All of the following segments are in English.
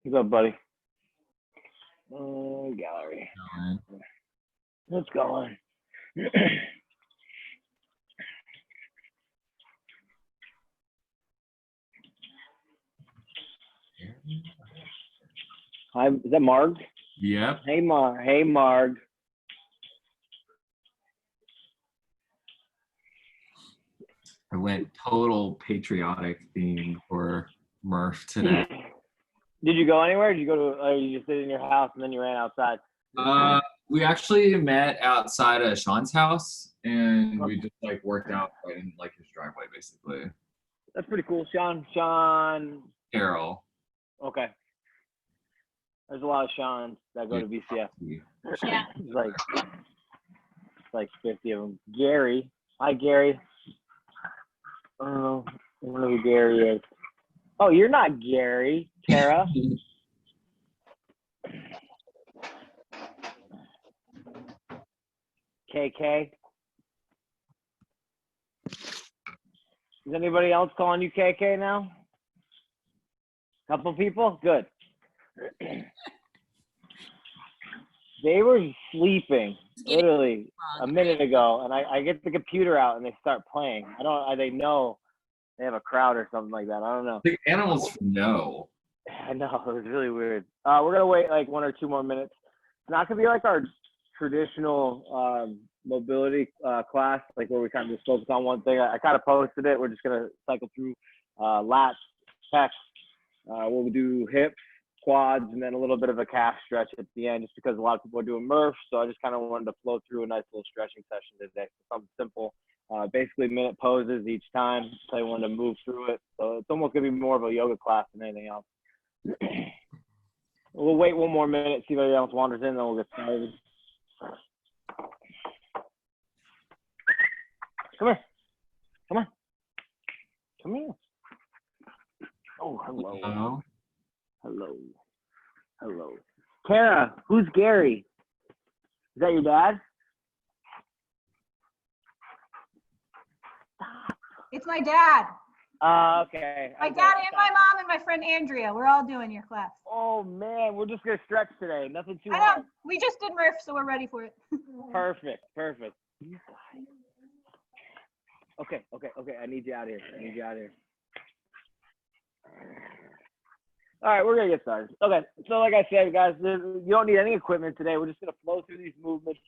What's up, buddy? Gallery. What's going? Hi, is that Marg? Yep. Hey, Marg. I went total patriotic theme for Murph today. Did you go anywhere? Did you go to? You just stayed in your house and then you ran outside? We actually met outside of Sean's house and we just like worked out right in like his driveway basically. That's pretty cool. Sean. Carol. Okay. There's a lot of Seans that go to VCF. Yeah. It's like 50 of them. Gary. Hi, Gary. I don't know who Gary is. Oh, you're not Gary. Tara. KK. Is anybody else calling you KK now? Couple people? Good. They were sleeping literally a minute ago, and I get the computer out and they start playing. They know they have a crowd or something like that. I don't know. The animals know. I know, it was really weird. We're going to wait like 1 or 2 more minutes. It's not going to be like our traditional mobility class, like where we kind of just focus on one thing. I kind of posted it. We're just going to cycle through lats, pecs. We'll do hips, quads, and then a little bit of a calf stretch at the end just because a lot of people are doing Murph. So I just kind of wanted to flow through a nice little stretching session today. Something simple. Basically minute poses each time. So I wanted to move through it. So it's almost going to be more of a yoga class than anything else. We'll wait 1 more minute, see if anybody else wanders in, then we'll get started. Come here. Come on. Come here. Oh, hello. Hello. Hello. Hello. Kara, who's Gary? Is that your dad? It's my dad. Okay. My dad and my mom and my friend Andrea. We're all doing your class. Oh, man. We're just going to stretch today. Nothing too I hard. know. We just did Murph, so we're ready for it. Perfect. Okay. I need you out here. All right, we're going to get started. Okay, so like I said, guys, you don't need any equipment today. We're just going to flow through these movements.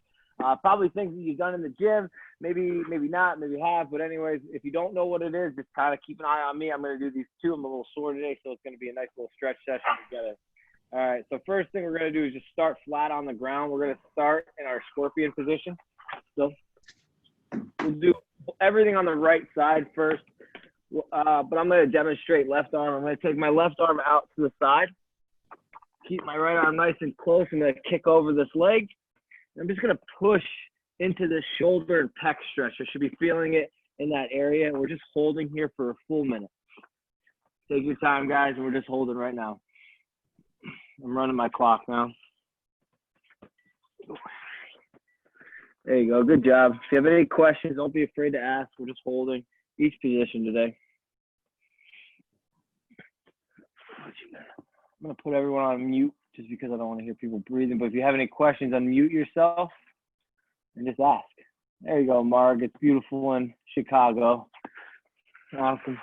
Probably things that you've done in the gym, maybe not, maybe have. But anyways, if you don't know what it is, just kind of keep an eye on me. I'm going to do these 2. I'm a little sore today, so it's going to be a nice little stretch session together. All right, so first thing we're going to do is just start flat on the ground. We're going to start in our scorpion position. So we'll do everything on the right side first. But I'm going to demonstrate left arm. I'm going to take my left arm out to the side. Keep my right arm nice and close. I'm going to kick over this leg. I'm just going to push into the shoulder and pec stretch. I should be feeling it in that area. We're just holding here for a full minute. Take your time, guys, and we're just holding right now. I'm running my clock now. There you go. Good job. If you have any questions, don't be afraid to ask. We're just holding each position today. I'm going to put everyone on mute just because I don't want to hear people breathing. But if you have any questions, unmute yourself and just ask. There you go, Marg. It's beautiful in Chicago. Awesome.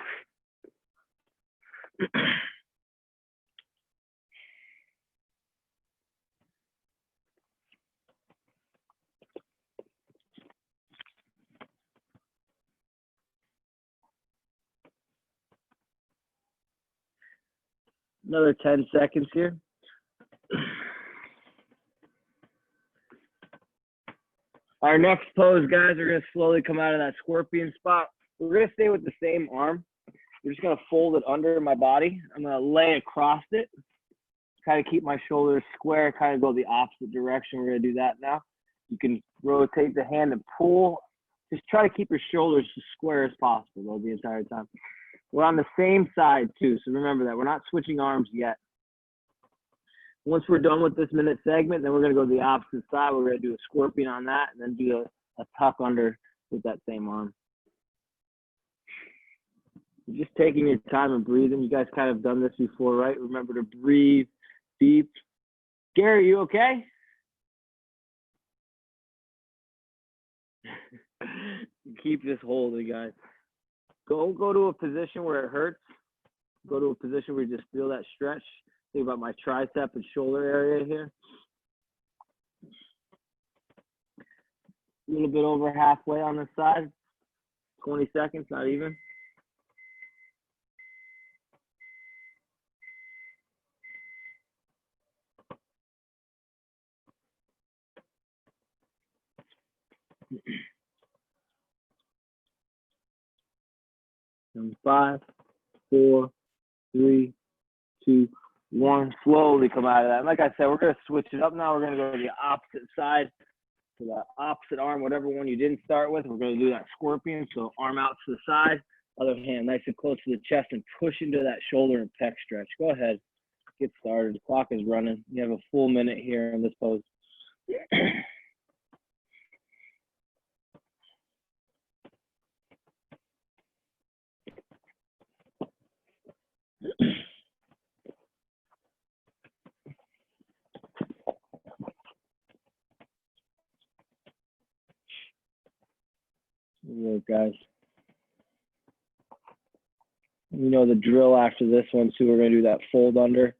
Another 10 seconds here. Our next pose, guys, are going to slowly come out of that scorpion spot. We're going to stay with the same arm. We're just going to fold it under my body. I'm going to lay across it. Kind of keep my shoulders square, kind of go the opposite direction. We're going to do that now. You can rotate the hand and pull. Just try to keep your shoulders as square as possible, though, the entire time. We're on the same side, too, so remember that. We're not switching arms yet. Once we're done with this minute segment, then we're going to go to the opposite side. We're going to do a scorpion on that and then do a tuck under with that same arm. Just taking your time and breathing. You guys kind of done this before, right? Remember to breathe Beep. Gary, you okay? Keep this holding, guys. Go to a position where it hurts. Go to a position where you just feel that stretch. Think about my tricep and shoulder area here. A little bit over halfway on this side. 20 seconds, not even. And 5, 4, 3, 2, 1. Slowly come out of that. And like I said, we're going to switch it up now. We're going to go to the opposite side. So the opposite arm, whatever one you didn't start with, we're going to do that scorpion. So arm out to the side, other hand nice and close to the chest, and push into that shoulder and pec stretch. Go ahead. Get started. The clock is running. You have a full minute here in this pose. Good work, guys. You know the drill after this one, too. We're going to do that fold under.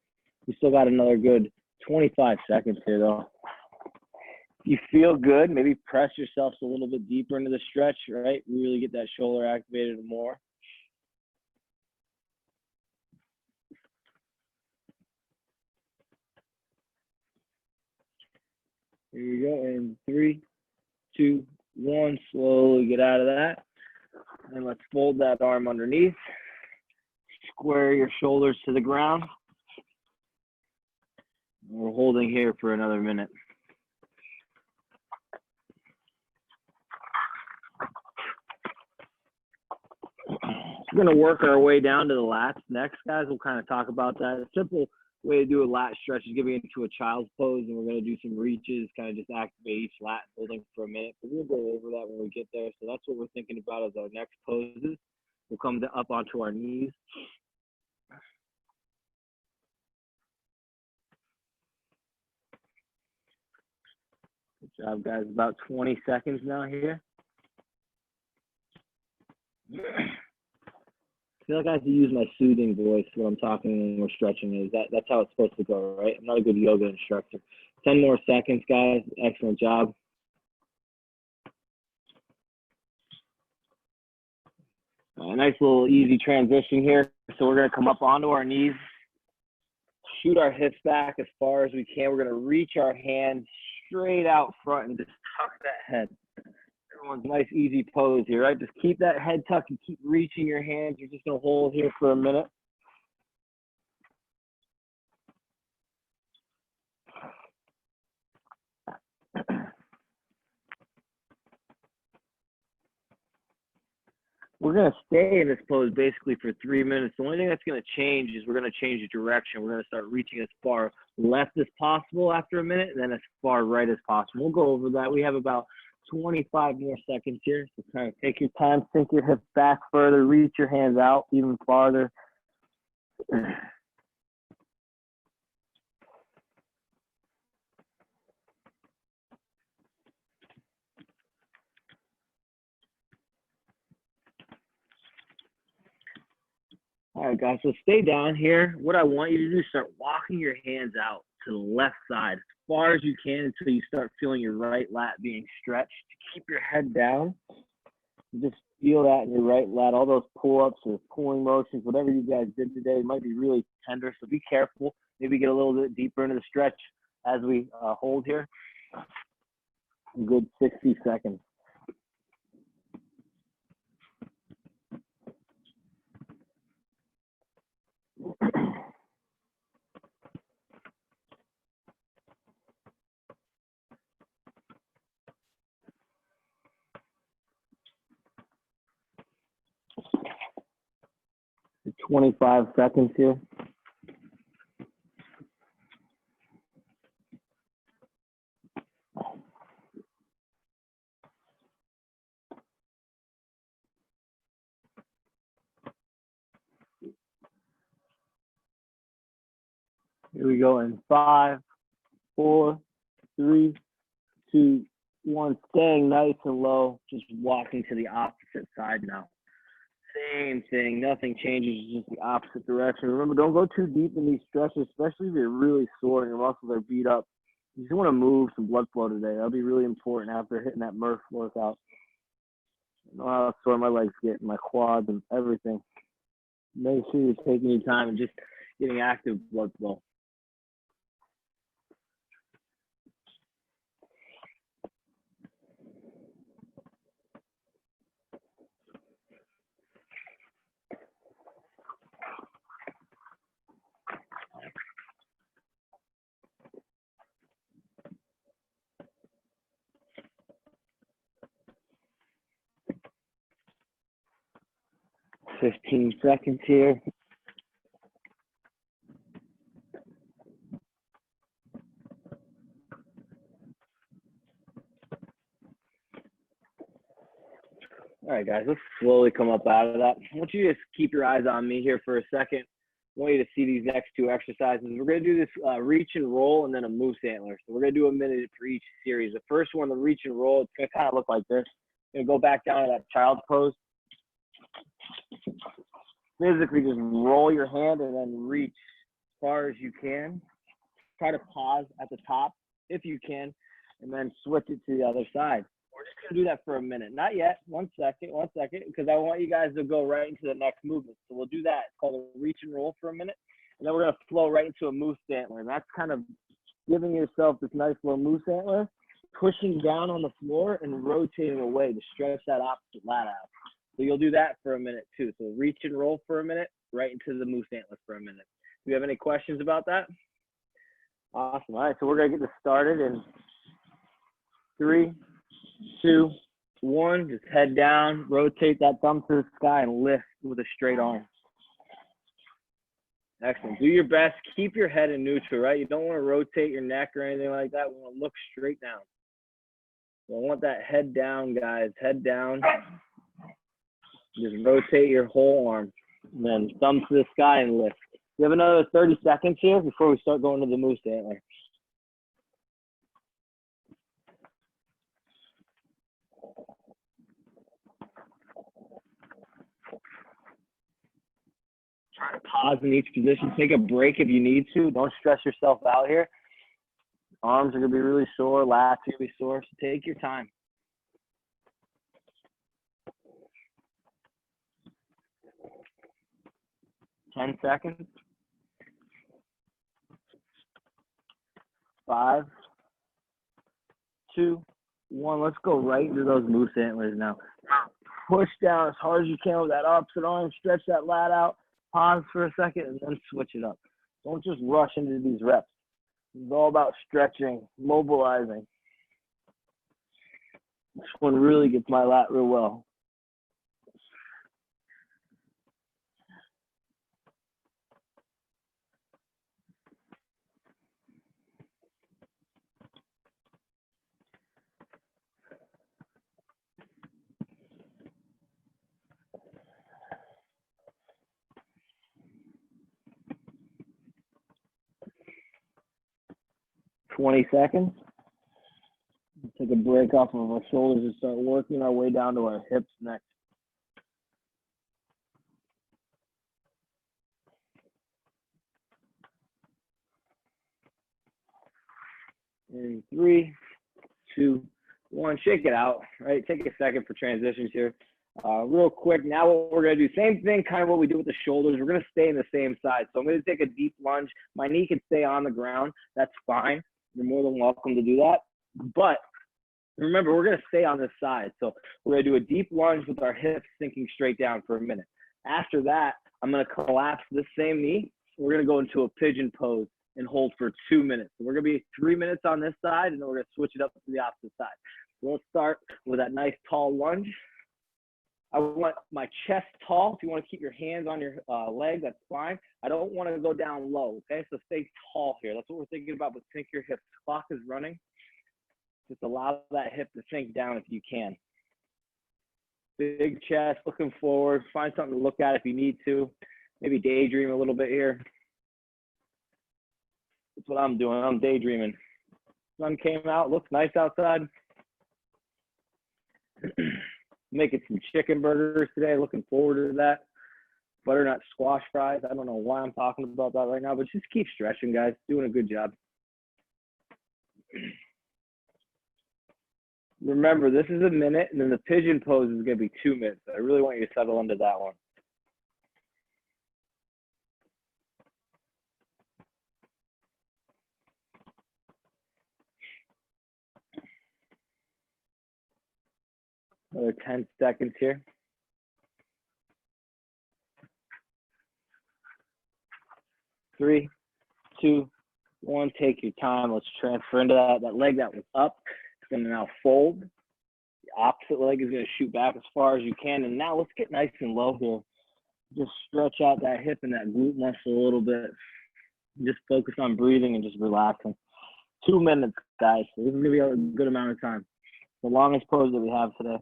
We still got another good 25 seconds here, though. You feel good, maybe press yourselves a little bit deeper into the stretch, right? Really get that shoulder activated more. Here we go. In 3, 2, 1. Slowly get out of that. And let's fold that arm underneath. Square your shoulders to the ground. We're holding here for another minute. We're going to work our way down to the lats next, guys. We'll kind of talk about that. A simple way to do a lat stretch is getting into a child's pose, and we're going to do some reaches, kind of just activate each lat holding for a minute. But we'll go over that when we get there. So that's what we're thinking about as our next poses. We'll come up onto our knees. Good job, guys. About 20 seconds now here. I feel like I have to use my soothing voice when I'm talking and we're stretching. That's how it's supposed to go, right? I'm not a good yoga instructor. 10 more seconds, guys. Excellent job. A nice little easy transition here. So we're going to come up onto our knees, shoot our hips back as far as we can. We're going to reach our hands straight out front and just tuck that head. Everyone's nice, easy pose here, right? Just keep that head tucked and keep reaching your hands. You're just going to hold here for a minute. We're going to stay in this pose basically for 3 minutes. The only thing that's going to change is we're going to change the direction. We're going to start reaching as far left as possible after a minute, and then as far right as possible. We'll go over that. We have about 25 more seconds here. So kind of take your time, sink your hips back further, reach your hands out even farther. All right, guys, so stay down here. What I want you to do is start walking your hands out to the left side as far as you can until you start feeling your right lat being stretched. Keep your head down. Just feel that in your right lat. All those pull-ups or pulling motions, whatever you guys did today, might be really tender, so be careful. Maybe get a little bit deeper into the stretch as we hold here. A good 60 seconds. 25 seconds here. Here we go in 5, 4, 3, 2, 1. Staying nice and low, just walking to the opposite side now. Same thing, nothing changes, just the opposite direction. Remember, don't go too deep in these stretches, especially if you're really sore and your muscles are beat up. You just want to move some blood flow today. That'll be really important after hitting that Murph workout. I know how sore my legs get, my quads and everything. Make sure you're taking your time and just getting active blood flow. Fifteen seconds here. All right, guys, let's slowly come up out of that. I want you to just keep your eyes on me here for a second. I want you to see these next two exercises. We're going to do this reach and roll and then a moose antler. So we're going to do a minute for each series. The first one, the reach and roll, it's going to kind of look like this. You're going to go back down to that child's pose. Physically just roll your hand and then reach as far as you can. Try to pause at the top if you can, and then switch it to the other side. We're just going to do that for a minute. Not yet. One second, because I want you guys to go right into the next movement. So we'll do that. It's called a reach and roll for a minute. And then we're going to flow right into a moose antler. And that's kind of giving yourself this nice little moose antler, pushing down on the floor and rotating away to stretch that opposite lat out. So you'll do that for a minute too. So reach and roll for a minute, right into the moose antler for a minute. Do you have any questions about that? Awesome. All right, so we're going to get this started in 3, 2, 1. Just head down, rotate that thumb to the sky, and lift with a straight arm. Excellent. Do your best. Keep your head in neutral, right? You don't want to rotate your neck or anything like that. We want to look straight down. So I want that head down, guys. Head down. Just rotate your whole arm. And then thumb to the sky and lift. We have another 30 seconds here before we start going to the moose antler. Try to pause in each position. Take a break if you need to. Don't stress yourself out here. Arms are going to be really sore. Lats are going to be sore. So take your time. Ten seconds. 5, 2, 1. Let's go right into those moose antlers now. Push down as hard as you can with that opposite arm. Stretch that lat out. Pause for a second and then switch it up. Don't just rush into these reps. It's all about stretching, mobilizing. This one really gets my lat real well. $20 seconds. Take a break off of our shoulders and start working our way down to our hips next. In 3, 2, 1. Shake it out, right? Take a second for transitions here. Real quick, now what we're going to do, same thing, kind of what we do with the shoulders. We're going to stay in the same side. So I'm going to take a deep lunge. My knee can stay on the ground. That's fine. You're more than welcome to do that. But remember, we're going to stay on this side. So we're going to do a deep lunge with our hips sinking straight down for a minute. After that, I'm going to collapse this same knee. We're going to go into a pigeon pose and hold for 2 minutes. So we're going to be 3 minutes on this side, and then we're going to switch it up to the opposite side. So let's start with that nice tall lunge. I want my chest tall. If you want to keep your hands on your leg, that's fine. I don't want to go down low, okay? So stay tall here. That's what we're thinking about, but sink your hips. Clock is running. Just allow that hip to sink down if you can. Big chest, looking forward. Find something to look at if you need to. Maybe daydream a little bit here. That's what I'm doing. I'm daydreaming. Sun came out. Looks nice outside. Making some chicken burgers today. Looking forward to that. Butternut squash fries. I don't know why I'm talking about that right now, but just keep stretching, guys. Doing a good job. Remember, this is a minute, and then the pigeon pose is going to be 2 minutes. I really want you to settle into that one. Another 10 seconds here. 3, 2, 1. Take your time. Let's transfer into that leg that was up. It's going to now fold. The opposite leg is going to shoot back as far as you can. And now let's get nice and low here. Just stretch out that hip and that glute muscle a little bit. Just focus on breathing and just relaxing. 2 minutes, guys. So this is going to be a good amount of time. The longest pose that we have today.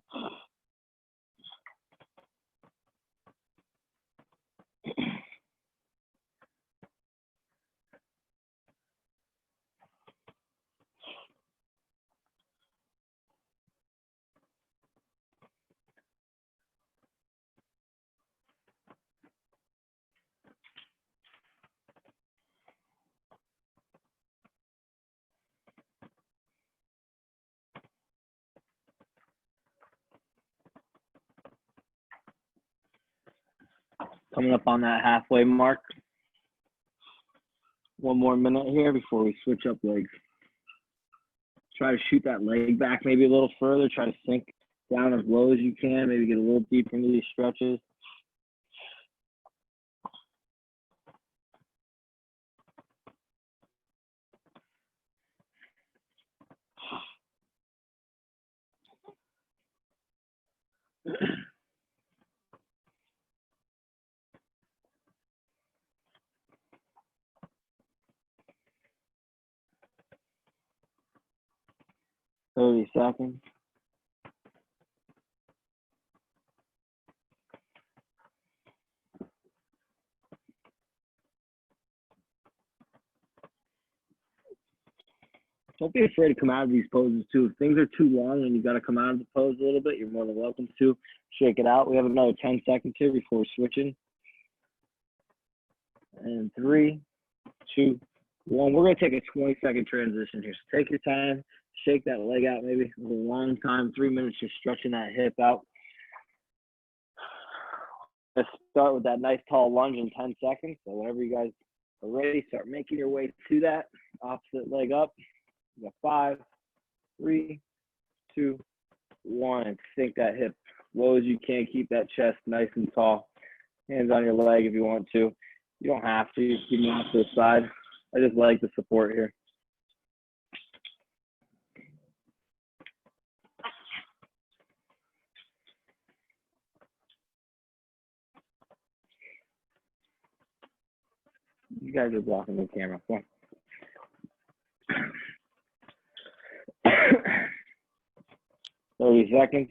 Coming up on that halfway mark. 1 more minute here before we switch up legs. Try to shoot that leg back maybe a little further. Try to sink down as low as you can. Maybe get a little deeper into these stretches. Thirty seconds. Don't be afraid to come out of these poses too. If things are too long and you got to come out of the pose a little bit, you're more than welcome to shake it out. We have another 10 seconds here before we're switching. And 3, 2, 1. We're going to take a 20-second transition here. So take your time, shake that leg out maybe. It was a long time, 3 minutes, just stretching that hip out. Let's start with that nice tall lunge in 10 seconds. So whenever you guys are ready, start making your way to that. Opposite leg up. You got 5, 3, 2, 1, and sink that hip low as you can. Keep that chest nice and tall. Hands on your leg if you want to. You don't have to. Just keep them off to the side. I just like the support here. You guys are blocking the camera. Come on. 30 seconds.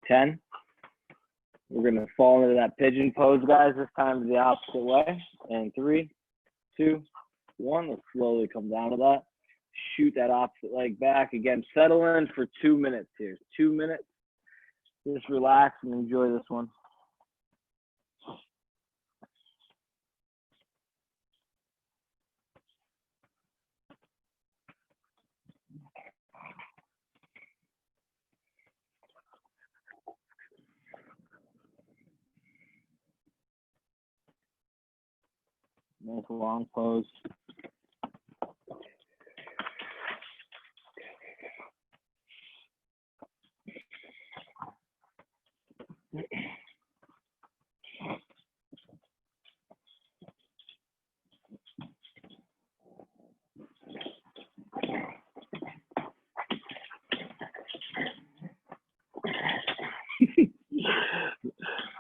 Ten. We're going to fall into that pigeon pose, guys. This time the opposite way. And 3, 2, 1. Let's slowly come down to that. Shoot that opposite leg back. Again, settle in for 2 minutes here. 2 minutes. Just relax and enjoy this one. Nice long pose.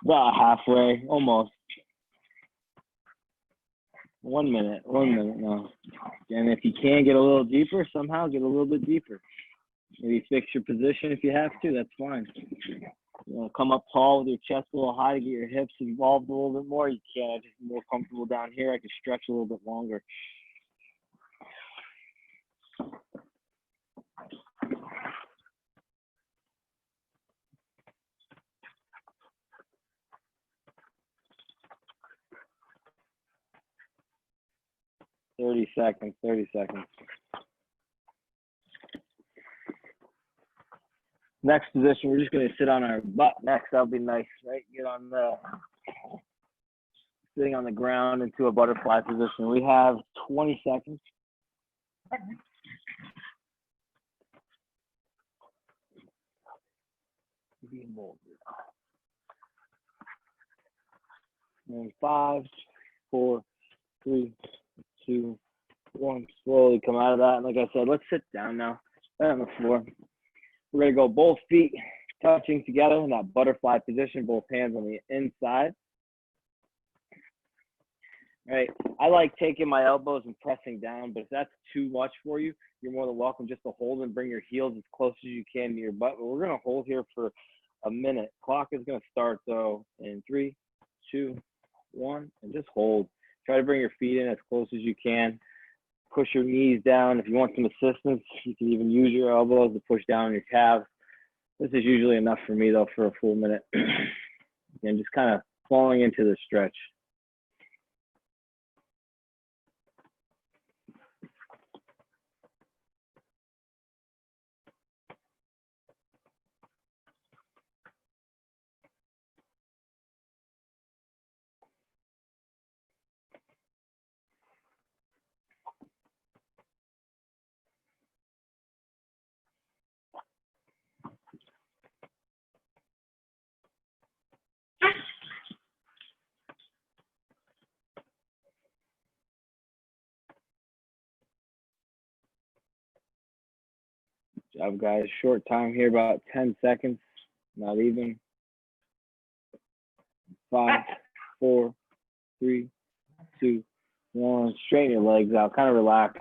About halfway, almost. 1 minute now. And if you can get a little deeper, somehow get a little bit deeper. Maybe fix your position if you have to, that's fine. You know, come up tall with your chest a little high to get your hips involved a little bit more. You can. I'm just more comfortable down here. I can stretch a little bit longer. Thirty seconds. Next position, we're just going to sit on our butt next. That'll be nice, right? Get on the sitting on the ground into a butterfly position. We have 20 seconds. And 5, 4, 3, 2, 1. Slowly come out of that. And like I said, let's sit down now. Right on the floor. We're going to go both feet touching together in that butterfly position, both hands on the inside. All right. I like taking my elbows and pressing down, but if that's too much for you, you're more than welcome just to hold and bring your heels as close as you can to your butt. But we're going to hold here for a minute. Clock is going to start, though, in 3, 2, 1, and just hold. Try to bring your feet in as close as you can. Push your knees down. If you want some assistance, you can even use your elbows to push down on your calves. This is usually enough for me, though, for a full minute. And just kind of falling into the stretch. Good job, guys. Short time here, about 10 seconds. Not even. 5, 4, 3, 2, 1. Straighten your legs out. Kind of relax.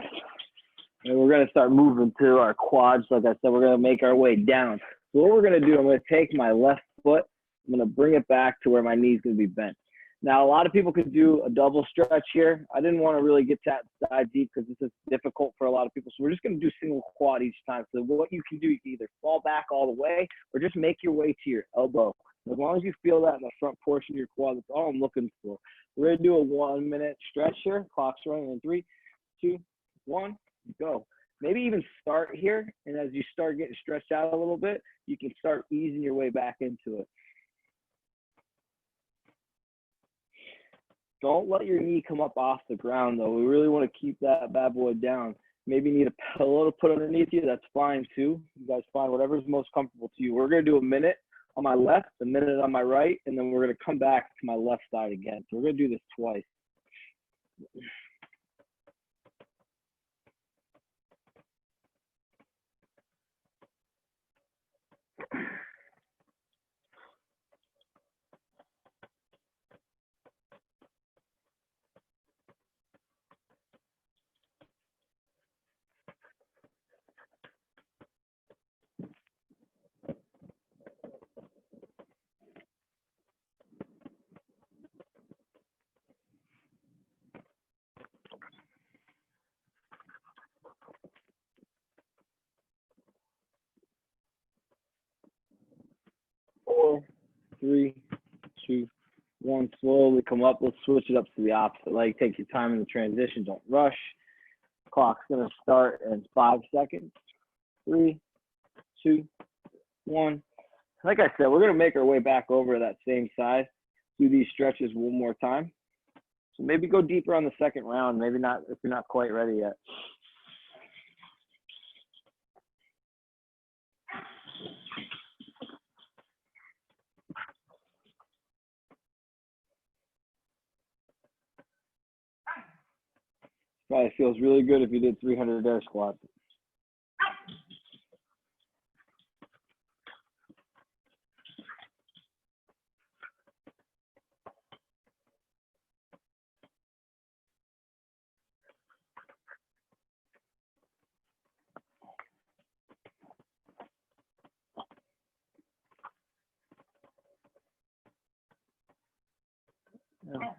And we're going to start moving to our quads. Like I said, we're going to make our way down. So what we're going to do, I'm going to take my left foot. I'm going to bring it back to where my knee's going to be bent. Now, a lot of people could do a double stretch here. I didn't want to really get that dive deep because this is difficult for a lot of people. So we're just going to do single quad each time. So what you can do, you can either fall back all the way or just make your way to your elbow. As long as you feel that in the front portion of your quad, that's all I'm looking for. We're going to do a 1 minute stretch here. Clock's running in 3, 2, 1, go. Maybe even start here. And as you start getting stretched out a little bit, you can start easing your way back into it. Don't let your knee come up off the ground, though. We really want to keep that bad boy down. Maybe you need a pillow to put underneath you. That's fine, too. You guys find whatever's most comfortable to you. We're going to do a minute on my left, a minute on my right, and then we're going to come back to my left side again. So we're going to do this twice. Four, 3, 2, 1. Slowly come up. Let's switch it up to the opposite leg. Take your time in the transition. Don't rush. Clock's going to start in 5 seconds. 3, 2, 1. Like I said, we're going to make our way back over to that same side. Do these stretches one more time. So maybe go deeper on the second round. Maybe not if you're not quite ready yet. Probably feels really good if you did 300 air squats.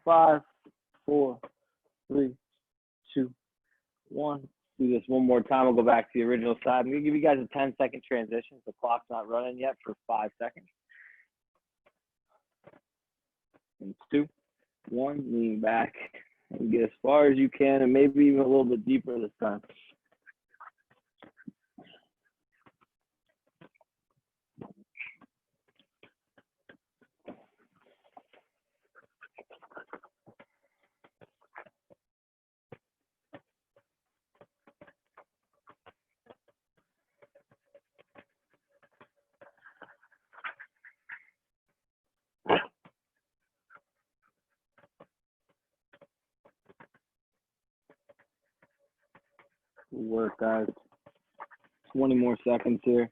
5, 4, 3, 2, 1. Do this one more time. We'll go back to the original side. I'm going to give you guys a 10-second transition. The clock's not running yet for 5 seconds. And 2, 1. Lean back and get as far as you can, and maybe even a little bit deeper this time. Good work, guys. 20 more seconds here.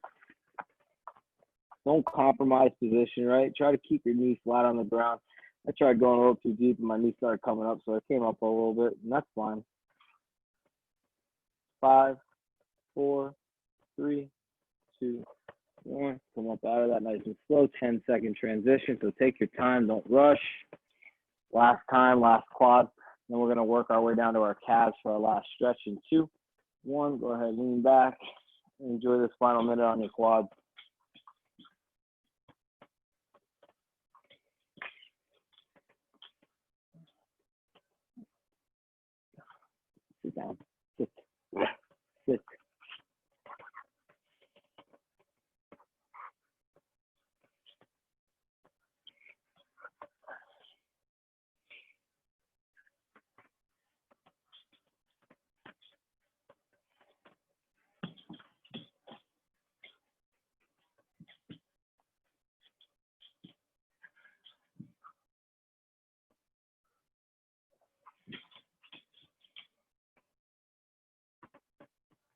Don't compromise position, right? Try to keep your knees flat on the ground. I tried going a little too deep and my knee started coming up, so I came up a little bit, and that's fine. 5, 4, 3, 2, 1. Come up out of that nice and slow. 10-second transition, so take your time. Don't rush. Last time, last quad. Then we're going to work our way down to our calves for our last stretch in 2, 1. Go ahead, lean back. Enjoy this final minute on your quads. Sit down. Sit. Sit.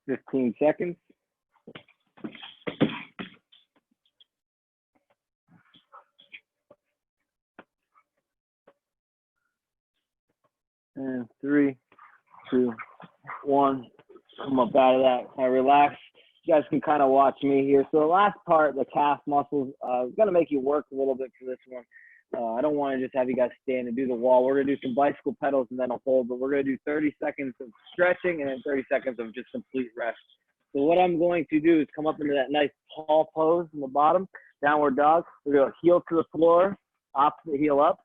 Fifteen seconds. And 3, 2, 1. Come up out of that. Kind of relax. You guys can kind of watch me here. So the last part, the calf muscles, is going to make you work a little bit for this one. I don't want to just have you guys stand and do the wall. We're going to do some bicycle pedals and then a hold, but we're going to do 30 seconds of stretching and then 30 seconds of just complete rest. So what I'm going to do is come up into that nice tall pose in the bottom, downward dog. We're going to heel to the floor, opposite heel up,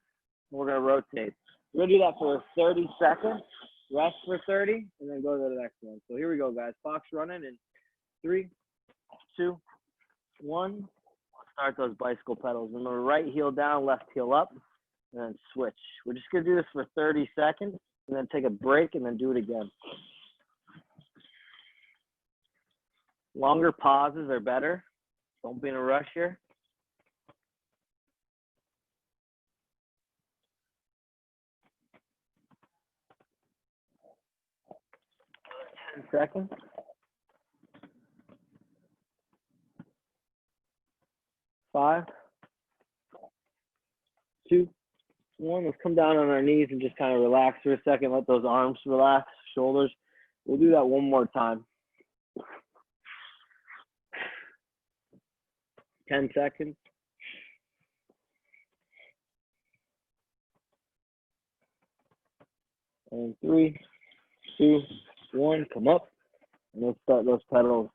and we're going to rotate. We're going to do that for 30 seconds, rest for 30, and then go to the next one. So here we go, guys. Fox running in 3, 2, 1. Start those bicycle pedals. Remember, right heel down, left heel up, and then switch. We're just going to do this for 30 seconds, and then take a break, and then do it again. Longer pauses are better. Don't be in a rush here. 10 seconds. 5, 2, 1. Let's come down on our knees and just kind of relax for a second. Let those arms relax, shoulders. We'll do that one more time. 10 seconds. 3, 2, 1. Come up. And let's start those pedals.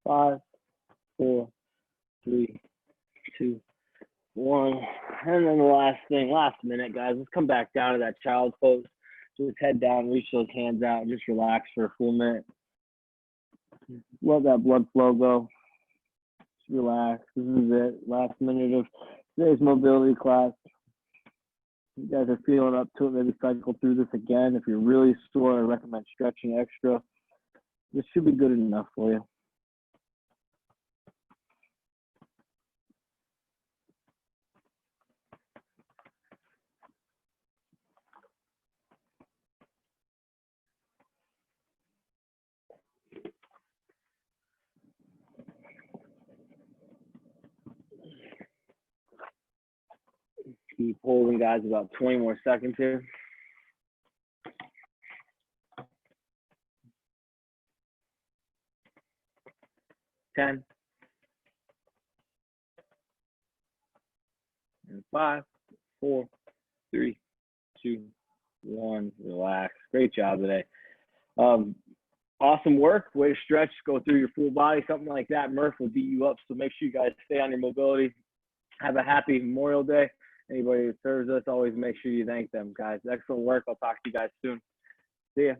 Five, 4, 3, 2, 1. And then the last thing, last minute, guys. Let's come back down to that child's pose. Just head down, reach those hands out, and just relax for a full minute. Let that blood flow go. Just relax. This is it. Last minute of today's mobility class. You guys are feeling up to it, maybe cycle through this again. If you're really sore, I recommend stretching extra. This should be good enough for you. Keep holding, guys, about 20 more seconds here. 10. And 5, 4, 3, 2, 1. Relax. Great job today. Awesome work. Way to stretch. Go through your full body. Something like that. Murph will beat you up. So make sure you guys stay on your mobility. Have a happy Memorial Day. Anybody who serves us, always make sure you thank them, guys. Excellent work. I'll talk to you guys soon. See ya.